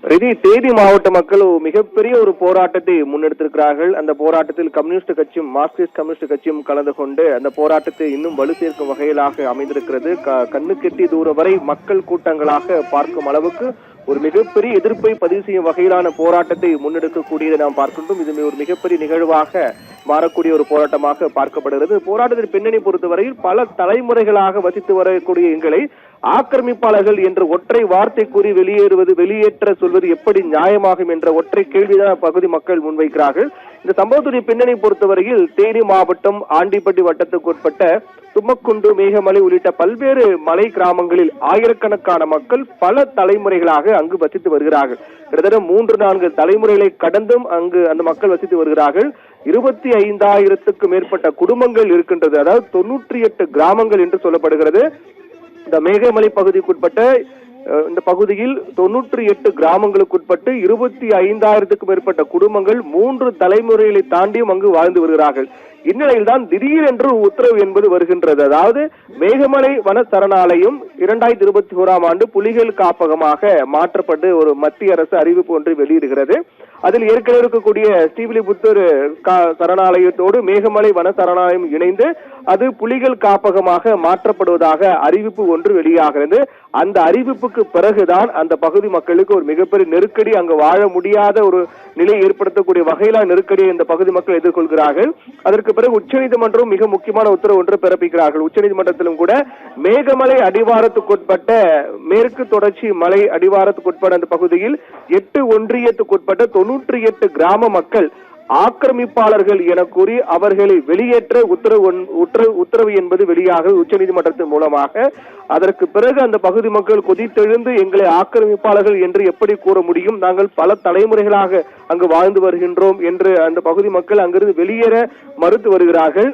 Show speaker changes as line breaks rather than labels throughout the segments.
தேனி மாவட்ட மக்கள் மிகப்பெரிய ஒரு போராட்டத்தை முன்னெடுத்திருக்கிறார்கள். அந்த போராட்டத்தில் கம்யூனிஸ்ட் கட்சியும் மார்க்சிஸ்ட் கம்யூனிஸ்ட் கட்சியும் கலந்து கொண்டு அந்த போராட்டத்தை இன்னும் வலு சேர்க்கும் வகையிலாக அமைந்திருக்கிறது. கண்ணு கெட்டி தூரம் வரை மக்கள் கூட்டங்களாக பார்க்கும் அளவுக்கு ஒரு மிகப்பெரிய எதிர்ப்பை பதிவு செய்யும் வகையிலான போராட்டத்தை முன்னெடுக்கக்கூடியதை நாம் பார்க்கின்றோம். இது ஒரு மிகப்பெரிய நிகழ்வாக மாறக்கூடிய ஒரு போராட்டமாக பார்க்கப்படுகிறது. போராட்டத்தின் பின்னணி பொறுத்தவரையில் பல தலைமுறைகளாக வசித்து வரக்கூடிய எங்களை ஆக்கிரமிப்பாளர்கள் என்ற ஒற்றை வார்த்தை கூறி வெளியேற்ற சொல்வது எப்படி நியாயமாகும் என்ற ஒற்றை கேள்விதான் பகுதி மக்கள் முன்வைக்கிறார்கள். இந்த சம்பவத்துடைய பின்னணி பொறுத்தவரையில் தேனி மாவட்டம் ஆண்டிப்பட்டி வட்டத்துக்கு உட்பட்ட தும்மக்குண்டு, மேகமலை உள்ளிட்ட பல்வேறு மலை கிராமங்களில் ஆயிரக்கணக்கான மக்கள் பல தலைமுறைகளாக அங்கு வசித்து வருகிறார்கள். கிட்டத்தட்ட 3-4 தலைமுறைகளை கடந்தும் அங்கு அந்த மக்கள் வசித்து வருகிறார்கள். 25,000க்கும் மேற்பட்ட குடும்பங்கள் இருக்கின்றது. அதாவது 98 கிராமங்கள் என்று சொல்லப்படுகிறது. இந்த மேகமலை பகுதிக்குட்பட்ட இந்த பகுதியில் 98 கிராமங்களுக்குட்பட்டு 25,000க்கும் மேற்பட்ட குடும்பங்கள் 3 தலைமுறைகளை தாண்டியும் அங்கு வாழ்ந்து வருகிறார்கள். இந்நிலையில் தான் திடீரென்று உத்தரவு என்பது வருகின்றது. அதாவது மேகமலை வன சரணாலயம் 2021ஆம் ஆண்டு புலிகள் காப்பகமாக மாற்றப்பட்டு ஒரு மத்திய அரசு அறிவிப்பு ஒன்றை வெளியிடுகிறது. அதில் ஏற்கனவே இருக்கக்கூடிய ஸ்ரீவில்லிபுத்தூர் சரணாலயத்தோடு மேகமலை வன சரணாலயம் இணைந்து அது புலிகள் காப்பகமாக மாற்றப்படுவதாக அறிவிப்பு ஒன்று வெளியாகிறது. அந்த அறிவிப்புக்கு பிறகுதான் அந்த பகுதி மக்களுக்கு ஒரு மிகப்பெரிய நெருக்கடி, அங்கு வாழ முடியாத ஒரு நிலை ஏற்படுத்தக்கூடிய வகையிலான நெருக்கடியை இந்த பகுதி மக்கள் எதிர்கொள்கிறார்கள். அதற்கு பிறகு உச்சநீதிமன்றம் மிக முக்கியமான உத்தரவு ஒன்று பிறப்பிக்கிறார்கள். உச்சநீதிமன்றத்திலும் கூட மேகமலை அடிவாரத்துக்குட்பட்ட மேற்கு தொடர்ச்சி மலை அடிவாரத்துக்குட்பட்ட அந்த பகுதியில் 8 ஒன்றியத்துக்குட்பட்ட 98 கிராம மக்கள் ஆக்கிரமிப்பாளர்கள் என கூறி அவர்களை வெளியேற்ற உத்தரவு என்பது வெளியாக உச்சநீதிமன்றத்தின் மூலமாக. அதற்கு பிறகு அந்த பகுதி மக்கள் கொதித்தெழுந்து எங்களை ஆக்கிரமிப்பாளர்கள் என்று எப்படி கூற முடியும், நாங்கள் பல தலைமுறைகளாக அங்கு வாழ்ந்து வருகின்றோம் என்று அந்த பகுதி மக்கள் அங்கிருந்து வெளியேற மறுத்து வருகிறார்கள்.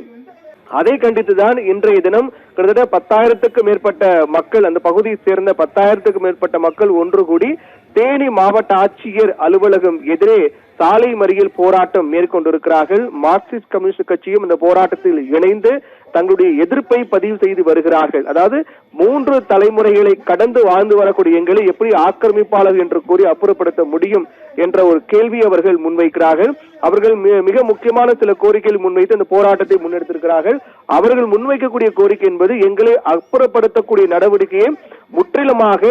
அதை கண்டித்துதான் இன்றைய தினம் கிட்டத்தட்ட 10,000க்கும் மேற்பட்ட மக்கள், அந்த பகுதியை சேர்ந்த 10,000க்கும் மேற்பட்ட மக்கள் ஒன்று கூடி தேனி மாவட்ட ஆட்சியர் அலுவலகம் எதிரே சாலை மறியல் போராட்டம் மேற்கொண்டிருக்கிறார்கள். மார்க்சிஸ்ட் கம்யூனிஸ்ட் கட்சியும் இந்த போராட்டத்தில் இணைந்து தங்களுடைய எதிர்ப்பை பதிவு செய்து வருகிறார்கள். அதாவது 3 தலைமுறைகளை கடந்து வாழ்ந்து வரக்கூடிய எங்களை எப்படி ஆக்கிரமிப்பாளர்கள் என்று கூறி அப்புறப்படுத்த முடியும் என்ற ஒரு கேள்வி அவர்கள் முன்வைக்கிறார்கள். அவர்கள் மிக முக்கியமான சில கோரிக்கைகள் முன்வைத்து அந்த போராட்டத்தை முன்னெடுத்திருக்கிறார்கள். அவர்கள் முன்வைக்கக்கூடிய கோரிக்கை என்பது எங்களை அப்புறப்படுத்தக்கூடிய நடவடிக்கையை முற்றிலுமாக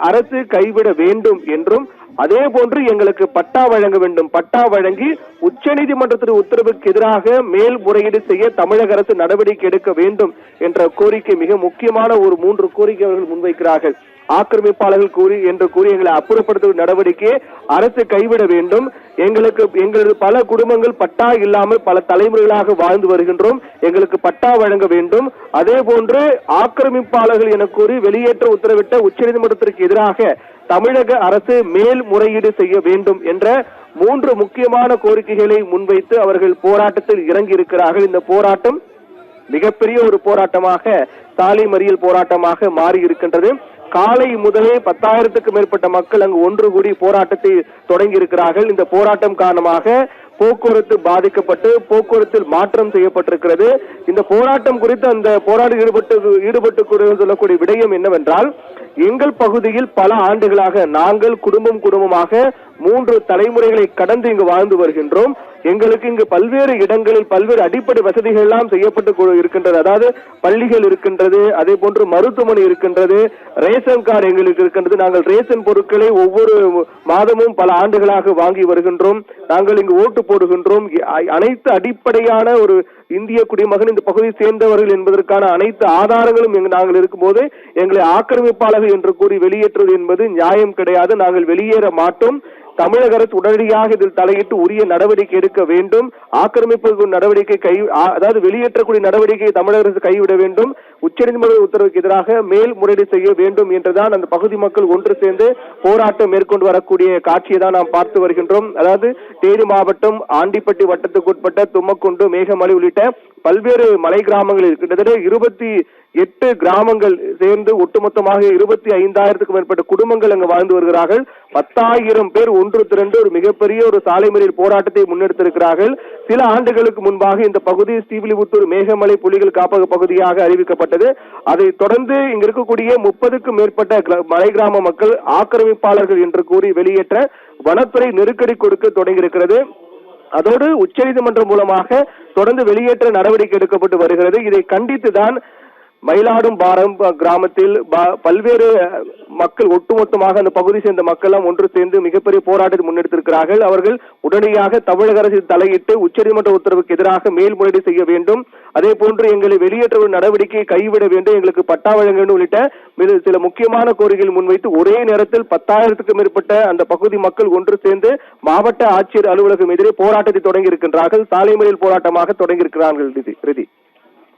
அரசு கைவிட வேண்டும் என்றும், அதே போன்று எங்களுக்கு பட்டா வழங்க வேண்டும், பட்டா வழங்கி உச்சநீதிமன்றத்தின் உத்தரவுக்கு எதிராக மேல்முறையீடு செய்ய தமிழக அரசு நடவடிக்கை எடுக்க வேண்டும் என்ற கோரிக்கை, மிக முக்கியமான ஒரு 3 கோரிக்கை அவர்கள் முன்வைக்கிறார்கள். ஆக்கிரமிப்பாளர்கள் கூறி எங்களை அப்புறப்படுத்தும் நடவடிக்கையை அரசு கைவிட வேண்டும். எங்களது பல குடும்பங்கள் பட்டா இல்லாமல் பல தலைமுறைகளாக வாழ்ந்து வருகின்றோம், எங்களுக்கு பட்டா வழங்க வேண்டும். அதே போன்று ஆக்கிரமிப்பாளர்கள் என கூறி வெளியேற்ற உத்தரவிட்ட உச்சநீதிமன்றத்திற்கு எதிராக தமிழக அரசு மேல்முறையீடு செய்ய வேண்டும் என்ற 3 முக்கியமான கோரிக்கைகளை முன்வைத்து அவர்கள் போராட்டத்தில் இறங்கி இருக்கிறார்கள். இந்த போராட்டம் மிகப்பெரிய ஒரு போராட்டமாக, சாலை மறியல் போராட்டமாக மாறி இருக்கின்றது. காலை முதலே 10,000க்கும் மேற்பட்ட மக்கள் அங்கு ஒன்று கூடி போராட்டத்தை தொடங்கி இருக்கிறார்கள். இந்த போராட்டம் காரணமாக போக்குவரத்து பாதிக்கப்பட்டு போக்குவரத்தில் மாற்றம் செய்யப்பட்டிருக்கிறது. இந்த போராட்டம் குறித்து அந்த போராட்டம் ஈடுபட்டு சொல்லக்கூடிய விடயம் என்னவென்றால், எங்கள் பகுதியில் பல ஆண்டுகளாக நாங்கள் குடும்பமாக 3 தலைமுறைகளை கடந்து இங்கு வாழ்ந்து வருகின்றோம். எங்களுக்கு இங்கு பல்வேறு இடங்களில் பல்வேறு அடிப்படை வசதிகள் எல்லாம் செய்யப்பட்டு இருக்கின்றது. அதாவது பள்ளிகள் இருக்கின்றது, அதே போன்று மருத்துவமனை இருக்கின்றது, ரேஷன் கார்டு எங்களுக்கு இருக்கின்றது. நாங்கள் ரேஷன் பொருட்களை ஒவ்வொரு மாதமும் பல ஆண்டுகளாக வாங்கி வருகின்றோம். நாங்கள் இங்கு ஓட்டு போடுகின்றோம். அனைத்து அடிப்படையான ஒரு இந்திய குடிமகன் இந்த பகுதியை சேர்ந்தவர்கள் என்பதற்கான அனைத்து ஆதாரங்களும் நாங்கள் இருக்கும்போது எங்களை ஆக்கிரமிப்பாளர்கள் என்று கூறி வெளியேற்றுவது என்பது நியாயம் கிடையாது. நாங்கள் வெளியேற மாட்டோம். தமிழக அரசு உடனடியாக இதில் தலையிட்டு உரிய நடவடிக்கை எடுக்க வேண்டும். ஆக்கிரமிப்பு நடவடிக்கை அதாவது வெளியேற்றக்கூடிய நடவடிக்கையை தமிழக அரசு கைவிட வேண்டும். உச்சநீதிமன்ற உத்தரவுக்கு எதிராக மேல்முறையீடு செய்ய வேண்டும் என்றுதான் அந்த பகுதி மக்கள் ஒன்று சேர்ந்து போராட்டம் மேற்கொண்டு வரக்கூடிய காட்சியை தான் நாம் பார்த்து வருகின்றோம். அதாவது தேனி மாவட்டம் ஆண்டிப்பட்டி வட்டத்துக்குட்பட்ட தும்மக்குண்டு, மேகமலை உள்ளிட்ட பல்வேறு மலை கிராமங்களில் கிட்டத்தட்ட 8 கிராமங்கள் சேர்ந்து ஒட்டுமொத்தமாக 25,000க்கும் மேற்பட்ட குடும்பங்கள் அங்கு வாழ்ந்து வருகிறார்கள். 10,000 பேர் ஒன்று திரண்டு ஒரு மிகப்பெரிய ஒரு சாலை மறியல் போராட்டத்தை முன்னெடுத்திருக்கிறார்கள். சில ஆண்டுகளுக்கு முன்பாக இந்த பகுதி ஸ்ரீவில்லிபுத்தூர் மேகமலை புலிகள் காப்பக பகுதியாக அறிவிக்கப்பட்டது. அதை தொடர்ந்து இங்க இருக்கக்கூடிய 30க்கும் மேற்பட்ட மலை கிராம மக்கள் ஆக்கிரமிப்பாளர்கள் என்று கூறி வெளியேற்ற வனத்துறை நெருக்கடி கொடுக்க தொடங்கியிருக்கிறது. அதோடு உச்சநீதிமன்றம் மூலமாக தொடர்ந்து வெளியேற்ற நடவடிக்கை எடுக்கப்பட்டு வருகிறது. இதை கண்டித்துதான் மயிலாடும் பாரம் கிராமத்தில் பல்வேறு மக்கள் ஒட்டுமொத்தமாக அந்த பகுதி சேர்ந்த மக்கள் எல்லாம் ஒன்று சேர்ந்து மிகப்பெரிய போராட்டத்தை முன்னெடுத்திருக்கிறார்கள். அவர்கள் உடனடியாக தமிழக அரசு தலையிட்டு உச்சநீதிமன்ற உத்தரவுக்கு எதிராக மேல்முறையீடு செய்ய வேண்டும், அதே போன்று எங்களை வெளியேற்ற நடவடிக்கையை கைவிட வேண்டும், எங்களுக்கு பட்டா வழங்க வேண்டும் உள்ளிட்ட சில முக்கியமான கோரிக்கைகள் முன்வைத்து ஒரே நேரத்தில் 10,000க்கும் மேற்பட்ட அந்த பகுதி மக்கள் ஒன்று சேர்ந்து மாவட்ட ஆட்சியர் அலுவலகம் எதிரே போராட்டத்தை தொடங்கி இருக்கின்றார்கள். சாலை மறியல் போராட்டமாக தொடங்கி இருக்கிறார்கள்.